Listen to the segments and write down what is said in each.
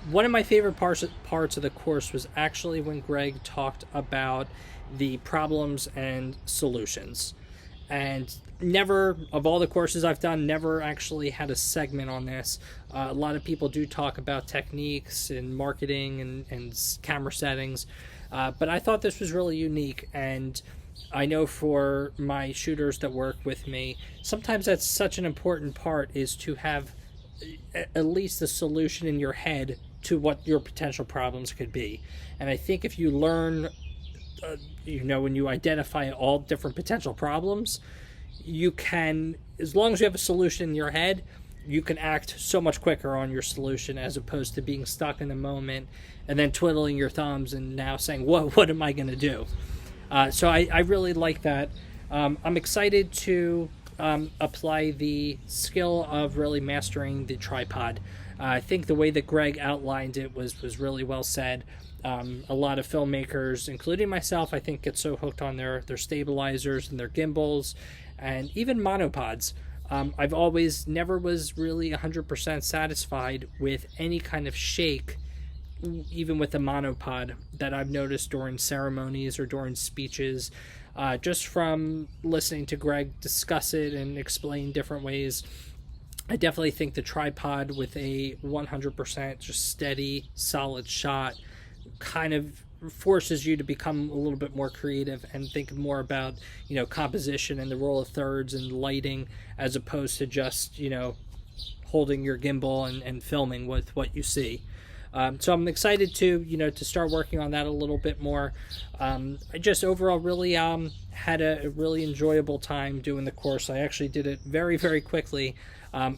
One of my favorite parts of the course was actually when Greg talked about the problems and solutions. And never, of all the courses I've done, never actually had a segment on this. A lot of people do talk about techniques and marketing and camera settings, but I thought this was really unique. And I know for my shooters that work with me, sometimes that's such an important part, is to have at least a solution in your head to what your potential problems could be. And I think if you learn, when you identify all different potential problems, you can, as long as you have a solution in your head, you can act so much quicker on your solution, as opposed to being stuck in the moment and then twiddling your thumbs and now saying, what am I going to do? So I really like that. I'm excited to apply the skill of really mastering the tripod. I think the way that Greg outlined it was really well said. A lot of filmmakers, including myself, I think, get so hooked on their stabilizers and their gimbals and even monopods. I've always never was really 100% satisfied with any kind of shake, even with the monopod, that I've noticed during ceremonies or during speeches. Just from listening to Greg discuss it and explain different ways, I definitely think the tripod with a 100% just steady, solid shot kind of forces you to become a little bit more creative and think more about, composition and the role of thirds and lighting, as opposed to just, holding your gimbal and filming with what you see. So I'm excited to start working on that a little bit more. I just overall really had a really enjoyable time doing the course. I actually did it very, very quickly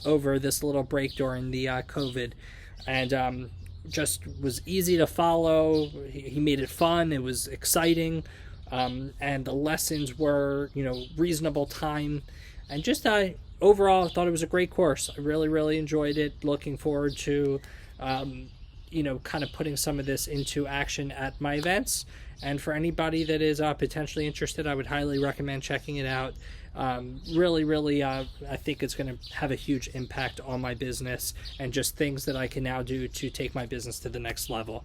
over this little break during the COVID, and just was easy to follow. He made it fun. It was exciting, and the lessons were reasonable time, and just overall I thought it was a great course. I really, really enjoyed it. Looking forward to kind of putting some of this into action at my events. And for anybody that is potentially interested, I would highly recommend checking it out. Really, really, I think it's going to have a huge impact on my business and just things that I can now do to take my business to the next level.